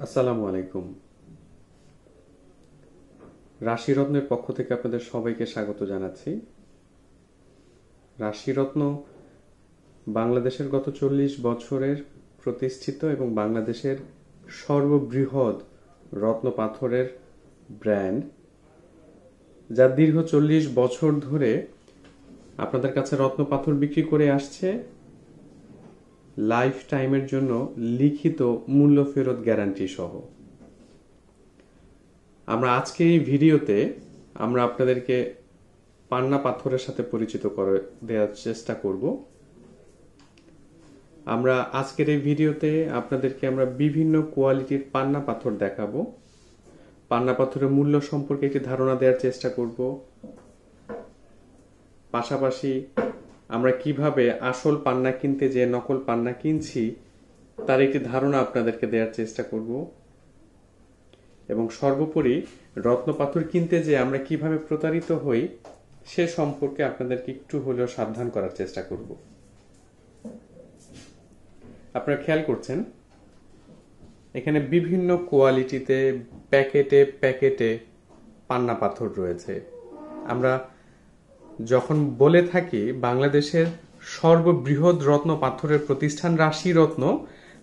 আসসালামু আলাইকুম। রাশিরত্নের পক্ষ থেকে আপনাদের সবাইকে স্বাগত জানাচ্ছি। রাশিরত্ন বাংলাদেশের গত 40 বছরের প্রতিষ্ঠিত এবং বাংলাদেশের সর্ববৃহৎ রত্ন পাথরের ব্র্যান্ড, যা দীর্ঘ 40 বছর ধরে আপনাদের কাছে রত্ন পাথর বিক্রি করে আসছে লাইফ টাইমের জন্য লিখিত মূল্য ফেরত গ্যারান্টি সহ। আমরা আজকে এই ভিডিওতে আমরা আপনাদেরকে পান্না পাথরের সাথে পরিচিত করে দেওয়ার চেষ্টা করব। আমরা আজকের এই ভিডিওতে আপনাদেরকে আমরা বিভিন্ন কোয়ালিটির পান্না পাথর দেখাবো। পান্না পাথরের মূল্য সম্পর্কে একটি ধারণা দেওয়ার চেষ্টা করব। পাশাপাশি আমরা কিভাবে আসল পান্না কিনতে যে নকল পান্না কিনছি তার একটি ধারণা আপনাদেরকে দেওয়ার চেষ্টা করব। এবং সর্বোপরি রত্ন পাথর কিনতে যে আমরা কিভাবে প্রতারিত হই সে সম্পর্কে আপনাদেরকে একটু হলেও সাবধান করার চেষ্টা করব। আপনারা খেয়াল করছেন এখানে বিভিন্ন কোয়ালিটিতে প্যাকেটে প্যাকেটে পান্না পাথর রয়েছে। আমরা যখন বলে থাকি বাংলাদেশের সর্ববৃহৎ রত্ন পাথরের প্রতিষ্ঠান রাশিরত্ন,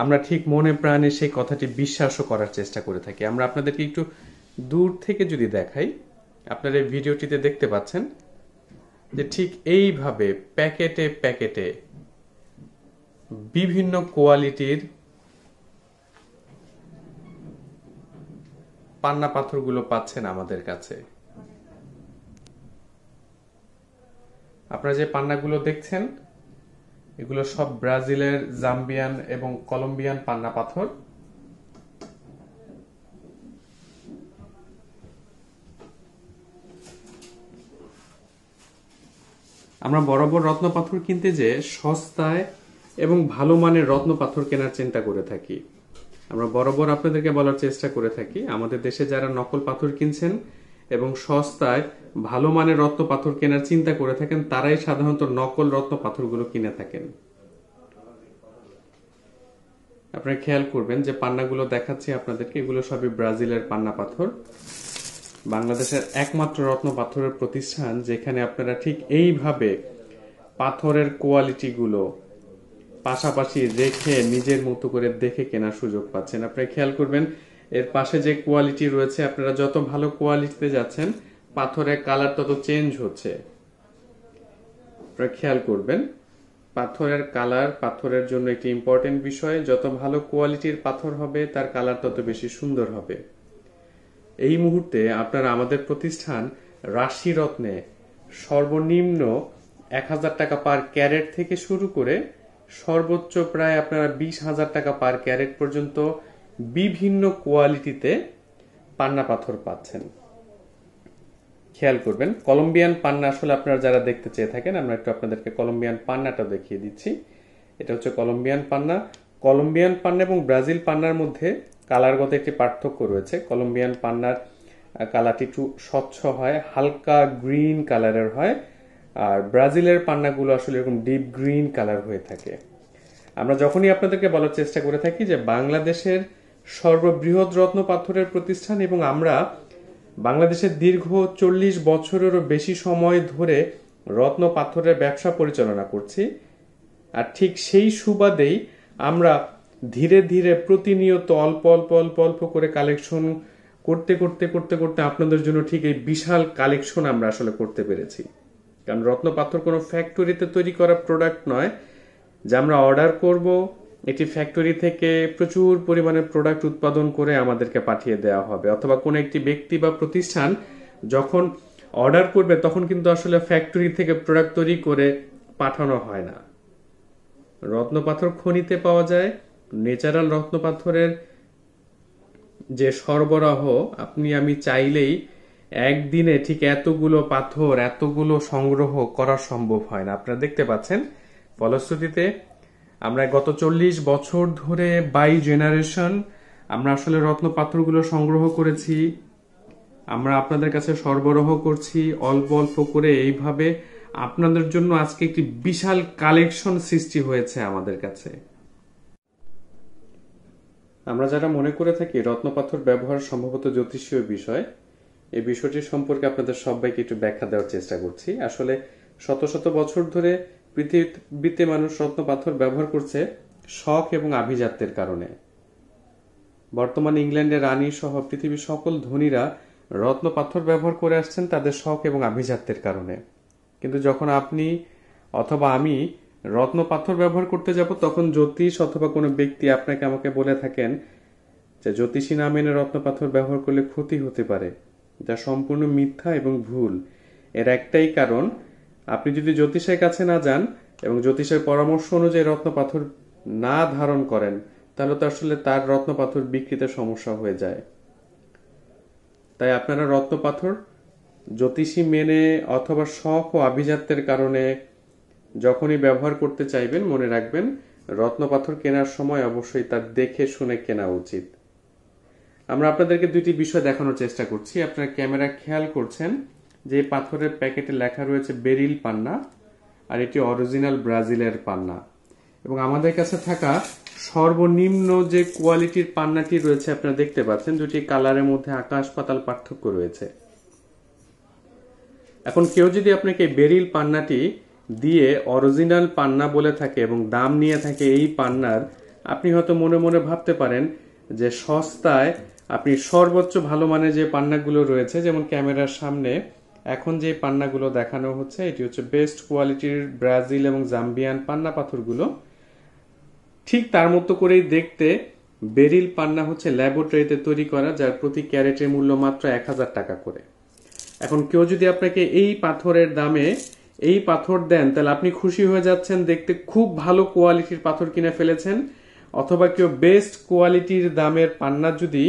আমরা ঠিক মনে প্রাণে সেই কথাটি বিশ্বাসও করার চেষ্টা করে থাকি। আমরা আপনাদেরকে একটু দূর থেকে যদি দেখাই, আপনারা এই ভিডিওটিতে দেখতে পাচ্ছেন যে ঠিক এইভাবে প্যাকেটে প্যাকেটে বিভিন্ন কোয়ালিটির পান্না পাথরগুলো পাচ্ছেন আমাদের কাছে। আপনারা যে পান্নাগুলো দেখছেন এগুলো সব ব্রাজিলের, জাম্বিয়ান এবং কলম্বিয়ান পান্না পাথর। আমরা বরাবর রত্ন পাথর কিনতে যে সস্তায় এবং ভালো মানের রত্ন পাথর কেনার চিন্তা করে থাকি। আমরা বরাবর আপনাদেরকে বলার চেষ্টা করে থাকি আমাদের দেশে যারা নকল পাথর কিনছেন এবং সস্তায় ভালো মানের রত্ন পাথর কেনার চিন্তা করে থাকেন তারাই সাধারণত নকল রত্ন পাথরগুলো কিনে থাকেন। আপনারা খেয়াল করবেন যে পান্নাগুলো দেখাচ্ছি আপনাদেরকে, এগুলো সবই ব্রাজিলের পান্না পাথর। বাংলাদেশের একমাত্র রত্ন পাথরের প্রতিষ্ঠান যেখানে আপনারা ঠিক এইভাবে পাথরের কোয়ালিটিগুলো পাশাপাশি রেখে নিজের মতো করে দেখে কেনার সুযোগ পাচ্ছেন। আপনারা খেয়াল করবেন এর পাশে যে কোয়ালিটি রয়েছে, আপনারা যত ভালো কোয়ালিটিতে যাচ্ছেন পাথরের কালার তত চেঞ্জ হচ্ছে। আপনারা খেয়াল করবেন পাথরের কালার পাথরের জন্য একটি ইম্পর্টেন্ট বিষয়। যত ভালো কোয়ালিটির পাথর হবে তার কালার তত বেশি সুন্দর হবে। এই মুহূর্তে আপনারা আমাদের প্রতিষ্ঠান রাশিরত্নে সর্বনিম্ন 1000 টাকা পার ক্যারেট থেকে শুরু করে সর্বোচ্চ প্রায় আপনারা 20,000 টাকা পার ক্যারেট পর্যন্ত বিভিন্ন কোয়ালিটিতে পান্না পাথর পাচ্ছেন। খেয়াল করবেন কলম্বিয়ান পান্না আসলে আপনারা যারা দেখতে চেয়ে থাকেন আমরা একটু আপনাদেরকে কলম্বিয়ান পান্নাটা দেখিয়ে দিচ্ছি। এটা হচ্ছে কলম্বিয়ান পান্না। কলম্বিয়ান পান্না এবং ব্রাজিল পান্নার মধ্যে কালারগত একটি পার্থক্য রয়েছে। কলম্বিয়ান পান্নার কালারটি একটু স্বচ্ছ হয়, হালকা গ্রিন কালারের হয়, আর ব্রাজিলের পান্নাগুলো আসলে এরকম ডিপ গ্রিন কালার হয়ে থাকে। আমরা যখনই আপনাদেরকে বলার চেষ্টা করে থাকি যে বাংলাদেশের সর্ববৃহৎ রত্ন পাথরের প্রতিষ্ঠান এবং আমরা বাংলাদেশের দীর্ঘ 40 বছরেরও বেশি সময় ধরে রত্ন পাথরের ব্যবসা পরিচালনা করছি, আর ঠিক সেই সুবাদেই আমরা ধীরে ধীরে প্রতিনিয়ত অল্প অল্প অল্প অল্প করে কালেকশন করতে করতে করতে করতে আপনাদের জন্য ঠিক এই বিশাল কালেকশন আমরা আসলে করতে পেরেছি। কারণ রত্ন পাথর কোনো ফ্যাক্টরিতে তৈরি করা প্রোডাক্ট নয় যা আমরা অর্ডার করব, এটি ফ্যাক্টরি থেকে প্রচুর পরিমাণে প্রোডাক্ট উৎপাদন করে আমাদেরকে পাঠিয়ে দেওয়া হবে, অথবা কোনো একটি ব্যক্তি বা প্রতিষ্ঠান যখন অর্ডার করবে তখন কিন্তু আসলে ফ্যাক্টরি থেকে প্রোডাক্ট তৈরি করে পাঠানো হয় না। রত্ন পাথর খনিতে পাওয়া যায়। ন্যাচারাল রত্ন পাথরের যে সরবরাহ আপনি আমি চাইলেই একদিনে ঠিক এতগুলো পাথর এতগুলো সংগ্রহ করা সম্ভব হয় না। আপনারা দেখতে পাচ্ছেন ফলশ্রুতিতে আমরা গত 40 বছর ধরে বাই জেনারেশন আমরা আসলে রত্ন পাথরগুলো সংগ্রহ করেছি, আমরা আপনাদের কাছে সরবরাহ করছি অল্প অল্প করে। এইভাবে আপনাদের জন্য আজকে একটি বিশাল কালেকশন সৃষ্টি হয়েছে আমাদের কাছে। আমরা যারা মনে করে থাকি রত্নপাথর ব্যবহার সম্ভবত জ্যোতিষীয় বিষয়, এই বিষয়টি সম্পর্কে আপনাদের সবাইকে একটু ব্যাখ্যা দেওয়ার চেষ্টা করছি। আসলে শত শত বছর ধরে পৃথিবীতে মানুষ রত্নপাথর ব্যবহার করছে শখ এবং আভিজাত্যের কারণে। বর্তমানে ইংল্যান্ডের রানী সহ পৃথিবীর সকল ধনীরা রত্নপাথর ব্যবহার করে আসছেন তাদের শখ এবং আভিজাত্যের কারণে। কিন্তু যখন আপনি অথবা আমি রত্নপাথর ব্যবহার করতে যাব, তখন জ্যোতিষ অথবা কোনো ব্যক্তি আপনাকে আমাকে বলে থাকেন যে জ্যোতিষী না মেনে রত্নপাথর ব্যবহার করলে ক্ষতি হতে পারে, যা সম্পূর্ণ মিথ্যা এবং ভুল। এর একটাই কারণ, আপনি যদি জ্যোতিষের কাছে না যান এবং জ্যোতিষের পরামর্শ অনুযায়ী রত্নপাথর না ধারণ করেন, তাহলে তো আসলে তার রত্নপাথর বিক্রিতে সমস্যা হয়ে যায়। তাই আপনারা রত্নপাথর জ্যোতিষী মেনে অথবা শখ ও আভিজাত্যের কারণে যখনই ব্যবহার করতে চাইবেন, মনে রাখবেন রত্নপাথর কেনার সময় অবশ্যই তার দেখে শুনে কেনা উচিত। আমরা আপনাদেরকে দুইটি বিষয় দেখানোর চেষ্টা করছি। আপনারা ক্যামেরা খেয়াল করছেন যে পাথরের প্যাকেটে লেখা রয়েছে বেরিল পান্না, আর এটি অরিজিনাল ব্রাজিলের পান্না। এবং আমাদের কাছে থাকা সর্বনিম্ন যে কোয়ালিটির পান্নাটি রয়েছে আপনারা দেখতে পাচ্ছেন, দুটি কালারের মধ্যে আকাশ পাতাল পার্থক্য রয়েছে। এখন কেউ যদি আপনাকে বেরিল পান্নাটি দিয়ে অরিজিনাল পান্না বলে থাকে এবং দাম নিয়ে থাকে এই পান্নার, আপনি হয়তো মনে মনে ভাবতে পারেন যে সস্তায় আপনি সর্বোচ্চ ভালো মানের যে পান্নাগুলো রয়েছে, যেমন ক্যামেরার সামনে এখন যে পান্নাগুলো দেখানো হচ্ছে, এটি হচ্ছে বেস্ট কোয়ালিটির ব্রাজিল এবং জাম্বিয়ান পান্না পাথরগুলো। ঠিক তার মতো করেই দেখতে বেরিল পান্না হচ্ছে ল্যাবরেটরিতে তৈরি করা, যার প্রতি ক্যারেটের মূল্য মাত্র 1000 টাকা করে। এখন কেউ যদি আপনাকে এই পাথরের দামে এই পাথর দেন, তাহলে আপনি খুশি হয়ে যাচ্ছেন, দেখতে খুব ভালো কোয়ালিটির পাথর কিনে ফেলেছেন। অথবা কেউ বেস্ট কোয়ালিটির দামের পান্না যদি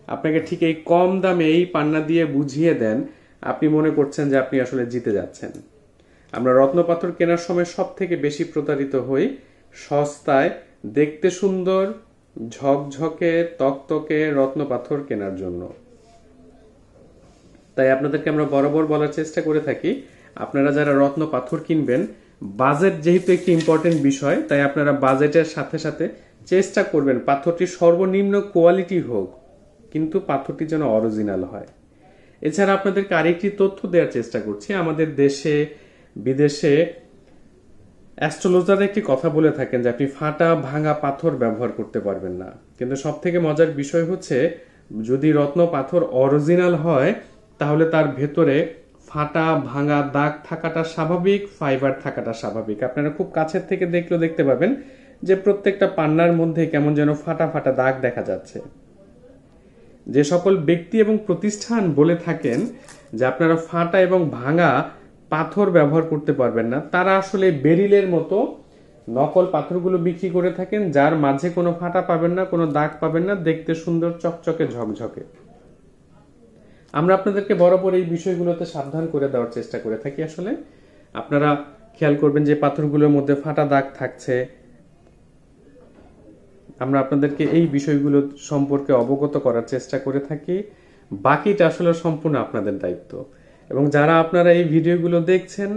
আপনাকে ঠিক এই কম দামে এই পান্না দিয়ে বুঝিয়ে দেন, আপনি মনে করছেন যে আপনি আসলে জিতে যাচ্ছেন। আমরা রত্নপাথর কেনার সময় সব থেকে বেশি প্রতারিত হই সস্তায় দেখতে সুন্দর ঝকঝকে তকতকে রত্নপাথর কেনার জন্য। তাই আপনাদেরকে আমরা বরাবর বলার চেষ্টা করে থাকি, আপনারা যারা রত্ন পাথর কিনবেন, বাজেট যেহেতু একটি ইম্পর্টেন্ট বিষয়, তাই আপনারা বাজেটের সাথে সাথে চেষ্টা করবেন পাথরটি সর্বনিম্ন কোয়ালিটি হোক, কিন্তু পাথরটি যেন অরিজিনাল হয়। এছাড়া আপনাদেরকে আরেকটি তথ্য দেওয়ার চেষ্টা করছি। আমাদের দেশে বিদেশে অ্যাস্ট্রোলজাররা একটি কথা বলে থাকেন যে আপনি ফাটা ভাঙা পাথর ব্যবহার করতে পারবেন না। কিন্তু সব থেকে মজার বিষয় হচ্ছে, যদি রত্ন পাথর অরিজিনাল হয় তাহলে তার ভেতরে ফাটা ভাঙা দাগ থাকাটা স্বাভাবিক, ফাইবার থাকাটা স্বাভাবিক। আপনারা খুব কাছের থেকে দেখলেও দেখতে পাবেন যে প্রত্যেকটা পান্নার মধ্যে কেমন যেন ফাটা ফাটা দাগ দেখা যাচ্ছে। যে সকল ব্যক্তি এবং প্রতিষ্ঠান বলে থাকেন যে আপনারা ফাটা এবং ভাঙা পাথর ব্যবহার করতে পারবেন না, তারা আসলে বেরিলের মতো নকল পাথরগুলো বিক্রি করে থাকেন, যার মাঝে কোনো ফাটা পাবেন না, কোনো দাগ পাবেন না, দেখতে সুন্দর চকচকে ঝকঝকে। আমরা আপনাদেরকে বরাবর এই বিষয়গুলোতে সাবধান করে দেওয়ার চেষ্টা করে থাকি। আসলে আপনারা খেয়াল করবেন যে পাথরগুলোর মধ্যে ফাটা দাগ থাকছে। আমরা আপনাদেরকে এই বিষয়গুলো সম্পর্কে অবগত করার চেষ্টা করে থাকি। বাকিটা আসলে সম্পূর্ণ আপনাদের দায়িত্ব। এবং যারা আপনারা এই ভিডিওগুলো দেখছেন,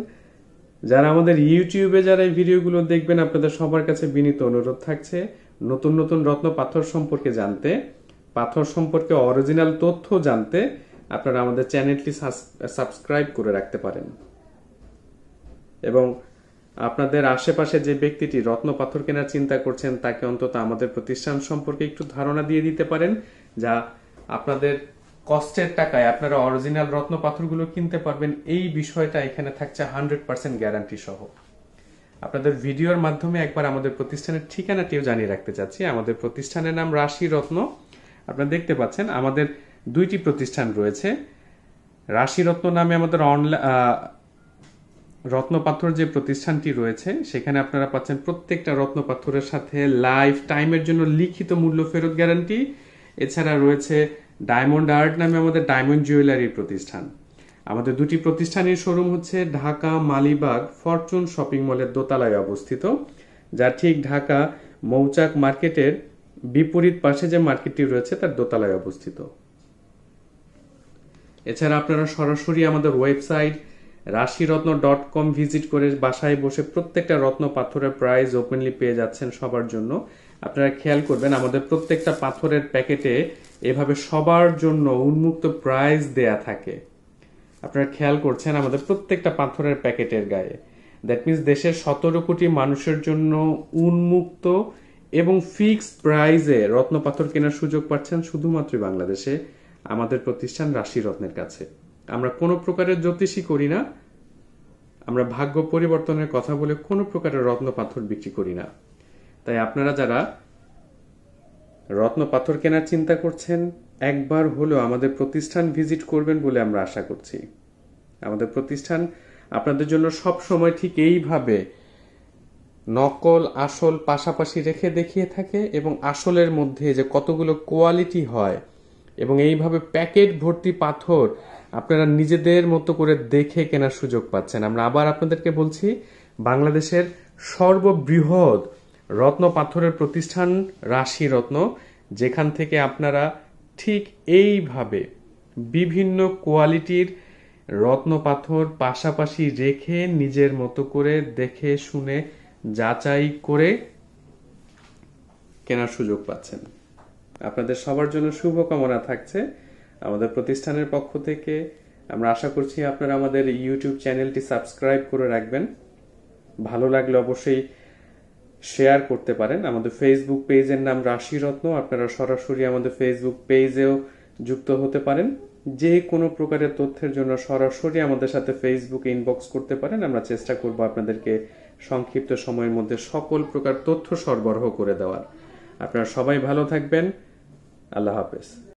যারা আমাদের ইউটিউবে যারা এই ভিডিওগুলো দেখবেন, আপনাদের সবার কাছে বিনীত অনুরোধ থাকছে নতুন নতুন রত্ন পাথর সম্পর্কে জানতে, পাথর সম্পর্কে অরিজিনাল তথ্য জানতে আপনারা আমাদের চ্যানেলটি সাবস্ক্রাইব করে রাখতে পারেন। এবং আপনাদের আশেপাশে যে ব্যক্তিটি রত্ন পাথর কেনার চিন্তা করছেন, তাকে অন্তত আমাদের প্রতিষ্ঠান সম্পর্কে একটু ধারণা দিয়ে দিতে পারেন, যা আপনাদের কষ্টের টাকায় আপনারা অরিজিনাল রত্ন পাথরগুলো কিনতে পারবেন। এই বিষয়টা এখানে থাকছে 100% গ্যারান্টি সহ। আপনাদের ভিডিওর মাধ্যমে একবার আমাদের প্রতিষ্ঠানের ঠিকানাটিও জানিয়ে রাখতে চাচ্ছি। আমাদের প্রতিষ্ঠানের নাম রাশি রত্ন। আপনারা দেখতে পাচ্ছেন আমাদের দুইটি প্রতিষ্ঠান রয়েছে। রাশি রত্ন নামে আমাদের রত্নপাথর যে প্রতিষ্ঠানটি রয়েছে, সেখানে আপনারা পাচ্ছেন প্রত্যেকটা রত্নপাথরের সাথে লাইফ টাইমের জন্য লিখিত মূল্য ফেরত গ্যারান্টি। এছাড়া রয়েছে ডায়মন্ড আর্ট নামে আমাদের ডায়মন্ড জুয়েলারির প্রতিষ্ঠান। আমাদের দুটি প্রতিষ্ঠানের শোরুম হচ্ছে ঢাকা মালিবাগ ফরচুন শপিং মলের দোতলায় অবস্থিত, যা ঠিক ঢাকা মৌচাক মার্কেটের বিপরীত পাশে যে মার্কেটটি রয়েছে তার দোতলায় অবস্থিত। এছাড়া আপনারা সরাসরি আমাদের ওয়েবসাইট rashiratno.com ভিজিট করে বাসায় বসে প্রত্যেকটা রত্ন পাথরের প্রাইস ওপেনলি পেয়ে যাচ্ছেন সবার জন্য। আপনারা খেয়াল করবেন আমাদের প্রত্যেকটা পাথরের প্যাকেটে এভাবে সবার জন্য উন্মুক্ত প্রাইস দেয়া থাকে। আপনারা খেয়াল করছেন আমাদের প্রত্যেকটা পাথরের প্যাকেটের গায়ে। দ্যাট মিন্স দেশের 17 কোটি মানুষের জন্য উন্মুক্ত এবং ফিক্সড প্রাইজে রত্ন পাথর কেনার সুযোগ পাচ্ছেন শুধুমাত্র বাংলাদেশে আমাদের প্রতিষ্ঠান রাশি রত্নের কাছে। আমরা কোনো প্রকারের জ্যোতিষী করি না, আমরা ভাগ্য পরিবর্তনের কথা বলে কোনো প্রকারের রত্ন পাথর বিক্রি করি না। তাই আপনারা যারা রত্ন পাথর কেনার চিন্তা করছেন একবার হলেও আমাদের প্রতিষ্ঠান ভিজিট করবেন বলে আমরা আশা করছি। আমাদের প্রতিষ্ঠান আপনাদের জন্য সব সময় ঠিক এইভাবে নকল আসল পাশাপাশি রেখে দেখিয়ে থাকে এবং আসলের মধ্যে যে কতগুলো কোয়ালিটি হয় এবং এইভাবে প্যাকেট ভর্তি পাথর আপনারা নিজেদের মতো করে দেখে কেনার সুযোগ পাচ্ছেন। আমরা আবার আপনাদেরকে বলছি, বাংলাদেশের সর্ববৃহৎ রত্ন পাথরের প্রতিষ্ঠান রাশি রত্ন, যেখান থেকে আপনারা ঠিক এইভাবে বিভিন্ন কোয়ালিটির রত্ন পাথর পাশাপাশি রেখে নিজের মতো করে দেখে শুনে যাচাই করে কেনার সুযোগ পাচ্ছেন। আপনাদের সবার জন্য শুভকামনা থাকছে আমাদের প্রতিষ্ঠানের পক্ষ থেকে। আমরা আশা করছি আপনারা আমাদের ইউটিউব চ্যানেলটি সাবস্ক্রাইব করে রাখবেন। ভালো লাগলে অবশ্যই শেয়ার করতে পারেন। আমাদের ফেসবুক পেজের নাম রাশি রত্ন, আপনারা সরাসরি আমাদের ফেসবুক পেজেও যুক্ত হতে পারেন। যে কোনো প্রকারের তথ্যের জন্য সরাসরি আমাদের সাথে ফেসবুকে ইনবক্স করতে পারেন। আমরা চেষ্টা করব আপনাদেরকে সংক্ষিপ্ত সময়ের মধ্যে সকল প্রকার তথ্য সরবরাহ করে দেওয়ার। আপনারা সবাই ভালো থাকবেন। আল্লাহ হাফেজ।